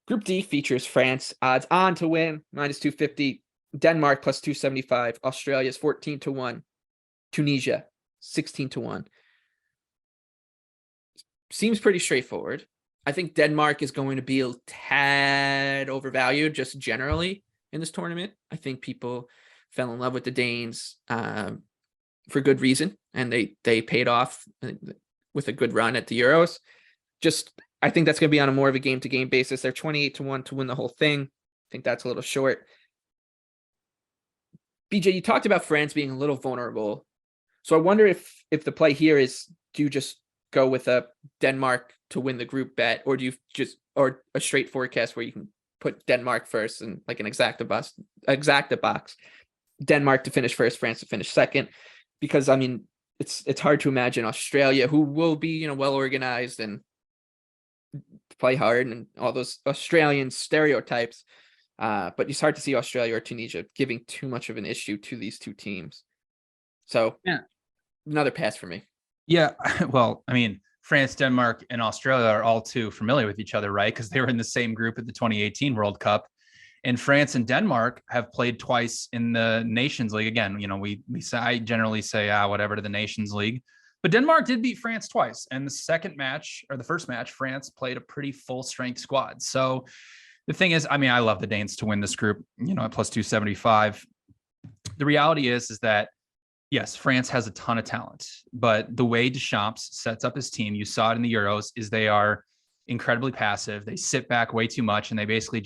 Group D features France, odds on to win, -250. Denmark +275. Australia's 14-1. Tunisia, 16-1. Seems pretty straightforward. I think Denmark is going to be a tad overvalued just generally in this tournament. I think people fell in love with the Danes for good reason, and they paid off with a good run at the Euros. Just I think that's going to be on a more of a game-to-game basis. They're 28-1 to win the whole thing. I think that's a little short. BJ, you talked about France being a little vulnerable. So I wonder if the play here is, do you just go with a Denmark to win the group bet, or do you just, or a straight forecast where you can put Denmark first and like an exacta box, Denmark to finish first, France to finish second? Because I mean, it's hard to imagine Australia, who will be, well organized and play hard and all those Australian stereotypes. But it's hard to see Australia or Tunisia giving too much of an issue to these two teams. So Yeah. Another pass for me. Yeah. Well, I mean, France, Denmark, and Australia are all too familiar with each other, right? Because they were in the same group at the 2018 World Cup. And France and Denmark have played twice in the Nations League. Again, I generally say, whatever to the Nations League. But Denmark did beat France twice. And the second match, or the first match, France played a pretty full strength squad. So the thing is, I mean, I love the Danes to win this group, at +275. The reality is that, yes, France has a ton of talent, but the way Deschamps sets up his team, you saw it in the Euros, is they are incredibly passive. They sit back way too much, and they basically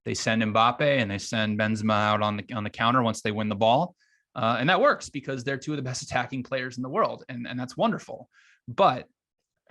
they send Mbappe and they send Benzema out on the counter once they win the ball. And that works because they're two of the best attacking players in the world. And that's wonderful. But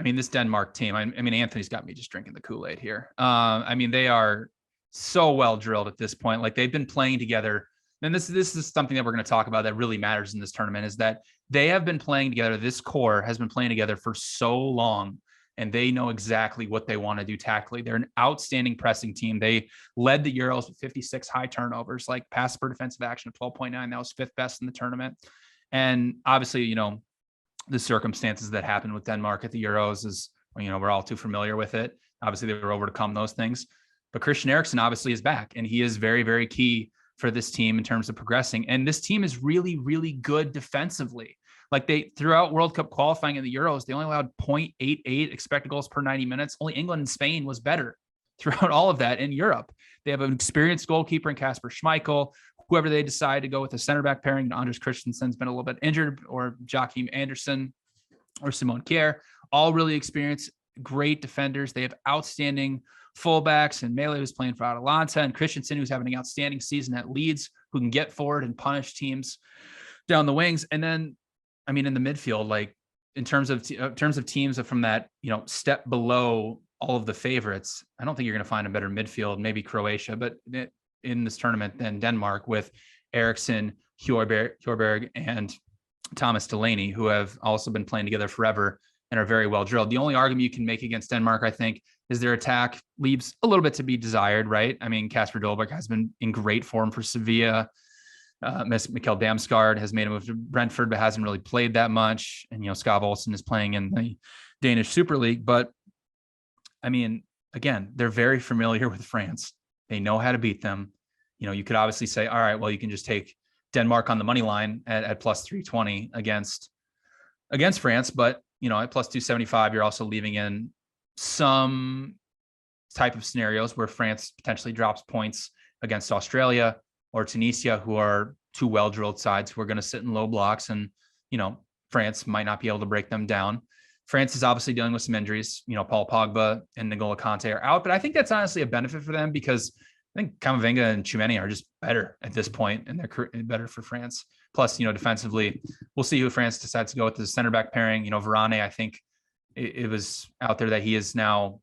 I mean, this Denmark team, I mean, Anthony's got me just drinking the Kool-Aid here. I mean, they are so well drilled at this point. Like, they've been playing together. And this is something that we're going to talk about that really matters in this tournament, is that they have been playing together. This core has been playing together for so long, and they know exactly what they want to do tactically. They're an outstanding pressing team. They led the Euros with 56 high turnovers, like pass per defensive action of 12.9. That was fifth best in the tournament. And obviously, the circumstances that happened with Denmark at the Euros is, we're all too familiar with it. Obviously, they were overcome those things. But Christian Eriksen obviously is back, and he is very, very key for this team in terms of progressing. And this team is really, really good defensively. Like, throughout World Cup qualifying in the Euros, they only allowed 0.88 expected goals per 90 minutes. Only England and Spain was better throughout all of that in Europe. They have an experienced goalkeeper in Kasper Schmeichel. Whoever they decide to go with a center back pairing, Anders Christensen's been a little bit injured, or Joachim Andersen or Simon Kjær, all really experienced, great defenders. They have outstanding fullbacks, and Mele, who's playing for Atalanta, and Christensen, who's having an outstanding season at Leeds, who can get forward and punish teams down the wings. And then, I mean, in the midfield, like, in terms of teams from that, step below all of the favorites, I don't think you're going to find a better midfield, maybe Croatia, but in this tournament than Denmark, with Eriksen, Højbjerg, and Thomas Delaney, who have also been playing together forever and are very well drilled. The only argument you can make against Denmark, I think, is their attack leaves a little bit to be desired, right? I mean, Kasper Dolberg has been in great form for Sevilla. Mikkel Damsgaard has made a move to Brentford, but hasn't really played that much. And, Skav Olsen is playing in the Danish Super League. But, I mean, again, they're very familiar with France. They know how to beat them. You could obviously say, all right, well, you can just take Denmark on the money line at +320 against France. But, at +275, you're also leaving in some type of scenarios where France potentially drops points against Australia or Tunisia, who are two well-drilled sides who are going to sit in low blocks, and, France might not be able to break them down. France is obviously dealing with some injuries. Paul Pogba and N'Golo Kante are out, but I think that's honestly a benefit for them, because I think Camavinga and Tchouameni are just better at this point, and they're better for France. Plus, defensively, we'll see who France decides to go with the center back pairing. Varane, I think it was out there that he is now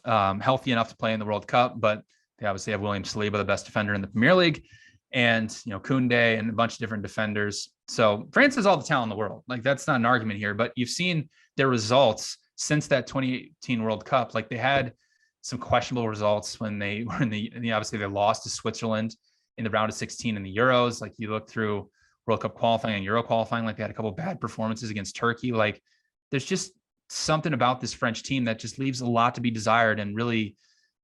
healthy enough to play in the World Cup, but they obviously have William Saliba, the best defender in the Premier League, and, Koundé and a bunch of different defenders. So France has all the talent in the world. Like, that's not an argument here, but you've seen their results since that 2018 World Cup. Like, they had some questionable results when they were obviously they lost to Switzerland in the round of 16 in the Euros. Like, you look through World Cup qualifying and Euro qualifying, like, they had a couple of bad performances against Turkey. Like, there's just something about this French team that just leaves a lot to be desired. And really,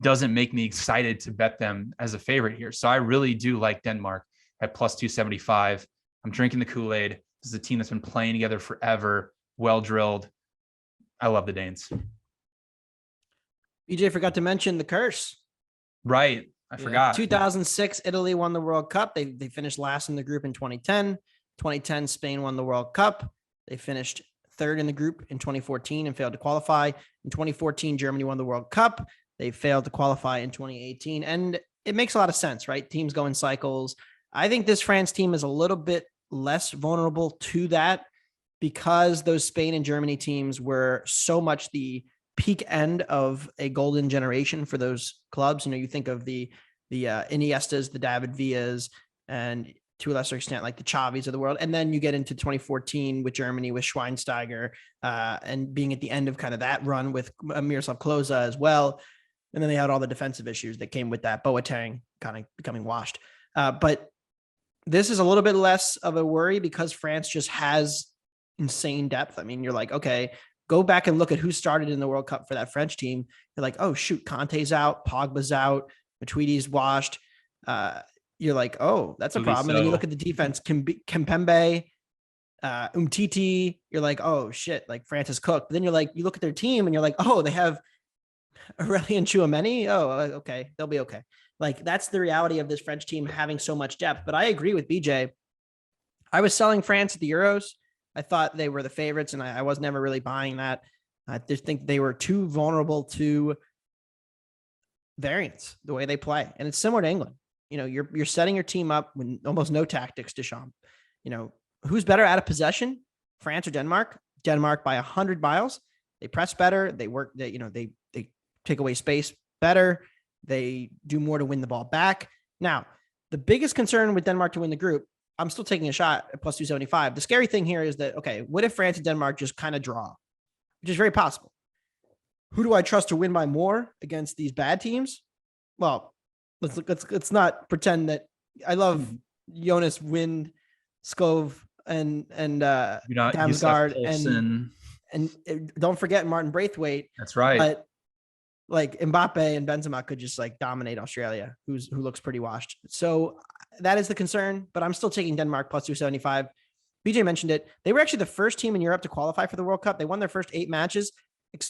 doesn't make me excited to bet them as a favorite here. So I really do like Denmark at plus 275. I'm drinking the Kool-Aid. This is a team that's been playing together forever, well drilled. I love the Danes. BJ forgot to mention the curse. Right. I forgot. 2006, Italy won the World Cup. They finished last in the group in 2010. 2010, Spain won the World Cup. They finished third in the group in 2014 and failed to qualify. In 2014, Germany won the World Cup. They failed to qualify in 2018. And it makes a lot of sense, right? Teams go in cycles. I think this France team is a little bit less vulnerable to that because those Spain and Germany teams were so much the peak end of a golden generation for those clubs. You know, you think of the Iniestas, the David Villas, and to a lesser extent, like the Xavis of the world. And then you get into 2014 with Germany, with Schweinsteiger, and being at the end of kind of that run with Miroslav Klose as well. And then they had all the defensive issues that came with that, Boateng kind of becoming washed. But this is a little bit less of a worry because France just has insane depth. I mean, you're like, okay, go back and look at who started in the World Cup for that French team. You're like, oh, shoot, Conte's out, Pogba's out, Matuidi's washed. You're like, oh, that's a problem. And then you look at the defense, Kimpembe, Umtiti. You're like, oh, shit, like France is cooked. But then you're like, you look at their team and you're like, oh, they have Aurelien Tchouameni. Oh, okay, they'll be okay. Like, that's the reality of this French team having so much depth. But I agree with BJ. I was selling France at the Euros. I thought they were the favorites, and I was never really buying that. I just think they were too vulnerable to variance, the way they play. And it's similar to England. You know, you're setting your team up with almost no tactics, Deschamps. You know, who's better out of possession, France or Denmark? Denmark by 100 miles. They press better. They work, they take away space better. They do more to win the ball back. Now, the biggest concern with Denmark to win the group, I'm still taking a shot at plus 275. The scary thing here is that, okay, what if France and Denmark just kind of draw, which is very possible? Who do I trust to win by more against these bad teams? Well, let's not pretend that I love Jonas Wind, Skov, and Damsgaard, and don't forget Martin Braithwaite. That's right. But like Mbappe and Benzema could just like dominate Australia, who looks pretty washed. So that is the concern, but I'm still taking Denmark plus 275. BJ mentioned it. They were actually the first team in Europe to qualify for the World Cup. They won their first 8 matches.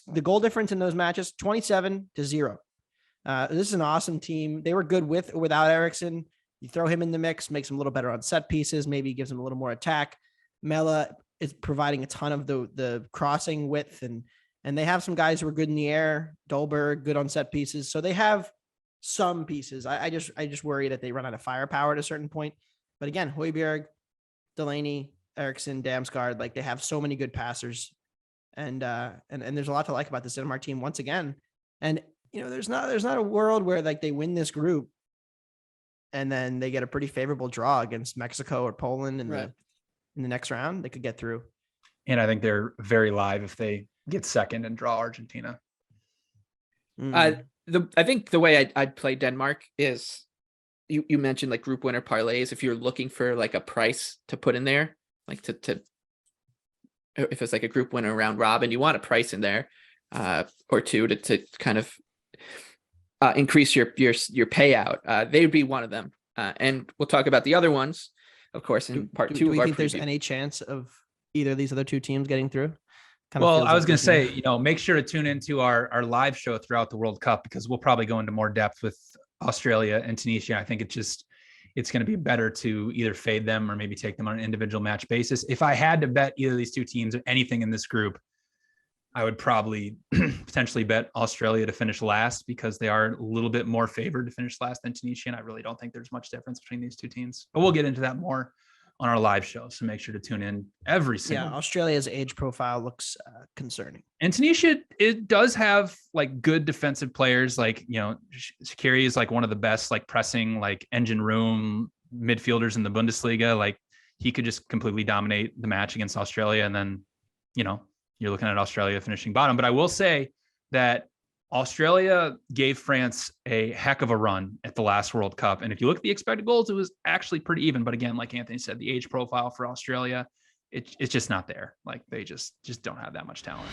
The goal difference in those matches, 27-0. This is an awesome team. They were good with or without Eriksen. You throw him in the mix, makes him a little better on set pieces, maybe gives him a little more attack. Mela is providing a ton of the crossing width, and they have some guys who are good in the air. Dolberg, good on set pieces. So they have some pieces. I just worry that they run out of firepower at a certain point. But again, Højbjerg, Delaney, Eriksen, Damsgaard, like they have so many good passers. And there's a lot to like about this Denmark team once again. And you know, there's not a world where like they win this group and then they get a pretty favorable draw against Mexico or Poland in the next round. They could get through. And I think they're very live if they get second and draw Argentina. I think the way I'd play Denmark is you mentioned like group winner parlays. If you're looking for like a price to put in there, like to if it's like a group winner round robin, you want a price in there or two to kind of increase your payout. They would be one of them. And we'll talk about the other ones, of course, in part 2. Do we think there's any chance of either of these other two teams getting through? Well, I was going to say, make sure to tune into our live show throughout the World Cup, because we'll probably go into more depth with Australia and Tunisia. I think it's going to be better to either fade them or maybe take them on an individual match basis. If I had to bet either of these two teams or anything in this group, I would probably potentially bet Australia to finish last, because they are a little bit more favored to finish last than Tunisia. And I really don't think there's much difference between these two teams, but we'll get into that more on our live show. So make sure to tune in every single. Yeah, Australia's age profile looks concerning. And Tunisia, it does have like good defensive players. Like, Shaqiri is like one of the best, like pressing, like engine room midfielders in the Bundesliga. Like he could just completely dominate the match against Australia. And then, you're looking at Australia finishing bottom. But I will say that Australia gave France a heck of a run at the last World Cup. And if you look at the expected goals, it was actually pretty even. But again, like Anthony said, the age profile for Australia, it's just not there. Like they just don't have that much talent.